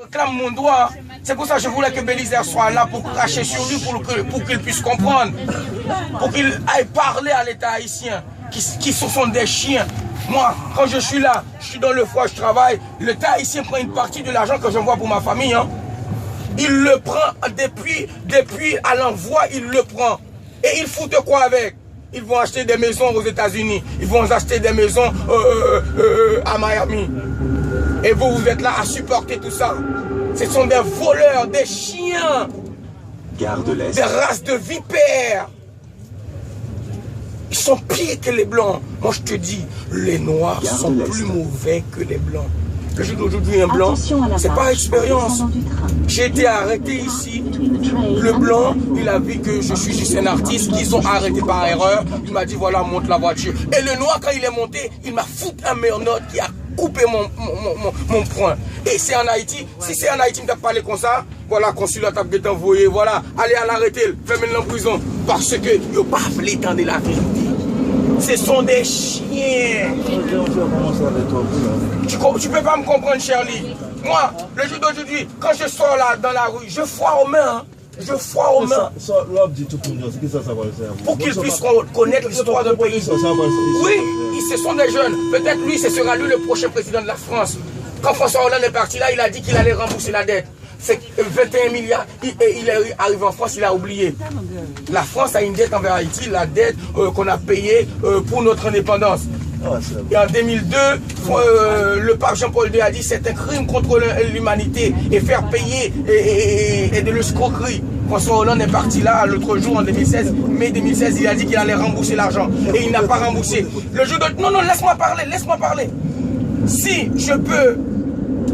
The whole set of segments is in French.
Réclame mon droit. C'est pour ça que je voulais que Bélisaire soit là pour cracher sur lui, pour qu'il puisse comprendre. Pour qu'il aille parler à l'État haïtien, qui sont des chiens. Moi, quand je suis là, je suis dans le foie, je travaille. L'État haïtien prend une partie de l'argent que j'envoie pour ma famille. Hein. Il le prend depuis à l'envoi, il le prend. Et ils foutent quoi avec? Ils vont acheter des maisons aux États-Unis. Ils vont acheter des maisons à Miami. Et vous, vous êtes là à supporter tout ça. Ce sont des voleurs, des chiens, des races de vipères. Ils sont pires que les blancs. Moi, je te dis, les noirs sont plus mauvais que les blancs. Le jour d'aujourd'hui, un blanc, c'est pas expérience. J'ai été arrêté ici. Le blanc, il a vu que je suis juste un artiste, qu'ils ont arrêté par erreur. Il m'a dit, voilà, monte la voiture. Et le noir, quand il est monté, il m'a foutu un meilleur note qui a coupé mon poing. Et c'est en Haïti. Si c'est en Haïti, il t'a parlé comme ça. Voilà, consulat t'a bien envoyé. Voilà, allez à l'arrêter, fais-le en prison. Parce que, il n'a pas voulu tendre la vérité. Ce sont des chiens. Tu peux pas me comprendre, Shirley. Moi, le jour d'aujourd'hui, quand je sors là dans la rue, je foire aux mains. Hein. Je foire aux mains. Pour qu'ils puissent connaître l'histoire d'un pays. Oui, ce sont des jeunes. Peut-être lui, ce sera lui le prochain président de la France. Quand François Hollande est parti là, il a dit qu'il allait rembourser la dette. C'est 21 milliards. Il est arrivé en France, il a oublié. La France a une dette envers Haïti, la dette qu'on a payée pour notre indépendance. Et en 2002, le pape Jean-Paul II a dit c'est un crime contre l'humanité et faire payer et de l'escroquerie. François Hollande est parti là l'autre jour en 2016, mai 2016, il a dit qu'il allait rembourser l'argent et il n'a pas remboursé. Le jour de... Non, laisse-moi parler. Si je peux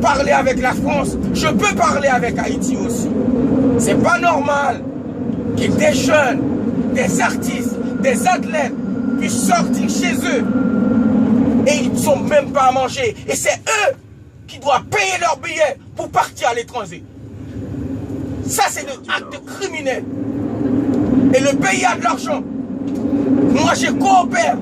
parler avec la France, je peux parler avec Haïti aussi. C'est pas normal que des jeunes, des artistes, des athlètes puissent sortir chez eux et ils ne sont même pas à manger. Et c'est eux qui doivent payer leurs billets pour partir à l'étranger. Ça, c'est un acte criminel. Et le pays a de l'argent. Moi, je coopère.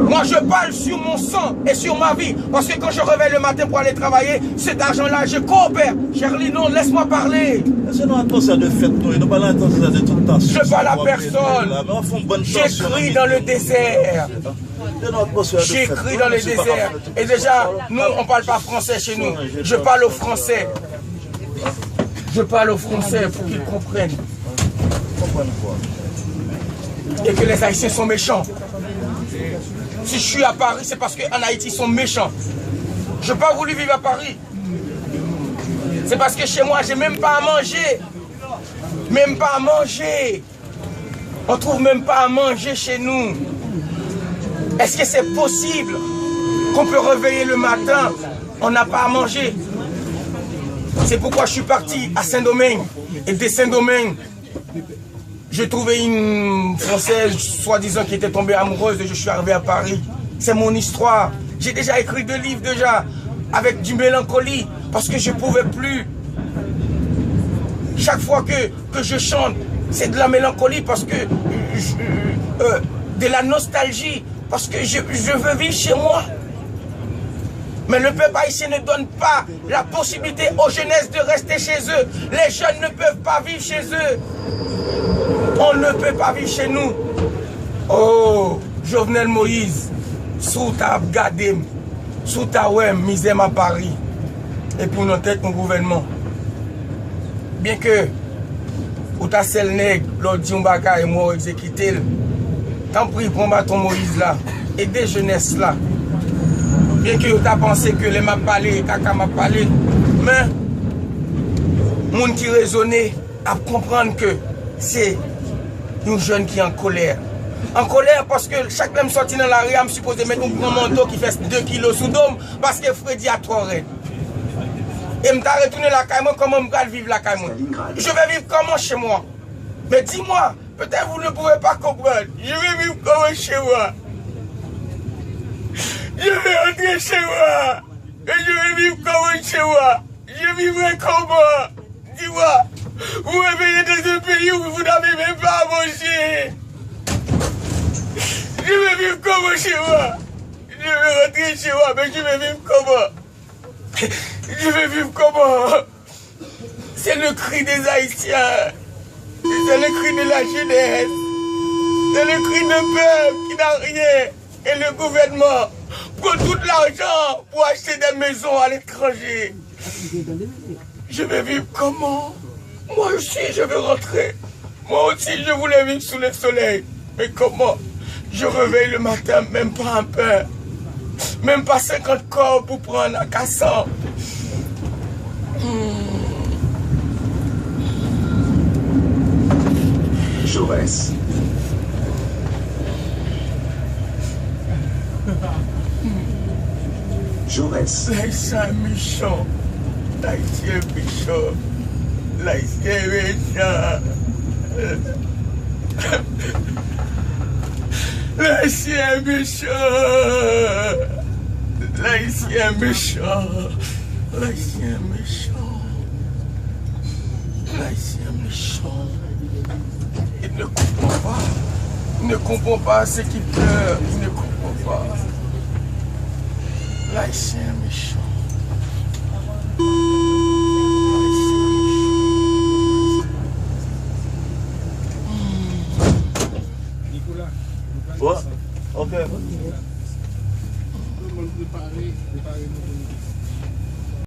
Moi, je parle sur mon sang et sur ma vie. Parce que quand je réveille le matin pour aller travailler, cet argent-là, je coopère. Shirley, non, laisse-moi parler. C'est notre atmosphère de fête, nous. Nous parlons de tout le temps. Je parle à personne. J'écris dans le désert. J'écris dans le désert. Et déjà, nous, on ne parle pas français chez nous. Je parle au français. Je parle aux Français pour qu'ils comprennent. Et que les Haïtiens sont méchants. Si je suis à Paris, c'est parce qu'en Haïti, ils sont méchants. Je n'ai pas voulu vivre à Paris. C'est parce que chez moi, je n'ai même pas à manger. Même pas à manger. On ne trouve même pas à manger chez nous. Est-ce que c'est possible qu'on peut réveiller le matin, on n'a pas à manger? C'est pourquoi je suis parti à Saint-Domingue. Et de Saint-Domingue, j'ai trouvé une Française, soi-disant, qui était tombée amoureuse et je suis arrivé à Paris. C'est mon histoire. J'ai déjà écrit 2 livres déjà, avec du mélancolie, parce que je ne pouvais plus. Chaque fois que je chante, c'est de la mélancolie, parce que de la nostalgie, parce que je veux vivre chez moi. Mais le peuple haïtien ne donne pas la possibilité aux jeunesses de rester chez eux. Les jeunes ne peuvent pas vivre chez eux. On ne peut pas vivre chez nous. Oh, Jovenel Moïse, sous ta gadem, sous ta ouem, misère à Paris. Et pour notre tête, mon gouvernement. Bien que, ou ta sel nègre, l'autre dit et moi exécuté, tant pis, prends ton Moïse là, et des jeunesses là. Bien que tu as pensé que les m'a parlé, caca m'a parlé, mais moun qui raisonne à comprendre que c'est une jeune qui est en colère. En colère parce que chaque même sorti dans la rue, je me suppose mettre un grand manteau qui fait 2 kilos sous dôme parce que Freddy a trop raide. Et je vais retourner la caille, comment je vais vivre la caille? Je vais vivre comment chez moi? Mais dis-moi, peut-être vous ne pouvez pas comprendre. Je vais vivre comment chez moi? Je vais rentrer chez moi. Et je vais vivre comment chez moi? Je vivrai comment? Dis-moi, vous réveillez dans un pays où vous n'avez même pas à manger. Je vais vivre comment chez moi? Je vais rentrer chez moi, mais je vais vivre comment? Je vais vivre comment? C'est le cri des Haïtiens. C'est le cri de la jeunesse. C'est le cri d'un peuple qui n'a rien. Et le gouvernement prend tout l'argent pour acheter des maisons à l'étranger. Je vais vivre comment? Moi aussi, je veux rentrer. Moi aussi, je voulais vivre sous le soleil. Mais comment? Je réveille le matin, même pas un pain. Même pas 50 corps pour prendre un cassant. Jaurès. Jaurès. L'Haïtien méchant. L'Haïtien méchant. L'Haïtien méchant. L'Haïtien méchant. L'Haïtien méchant. L'Haïtien méchant. L'Haïtien méchant. Il ne comprend pas. Il ne comprend pas ce qu'il pleure. Il ne comprend pas. L'Haïtien méchant. Ouais, ok. Préparez.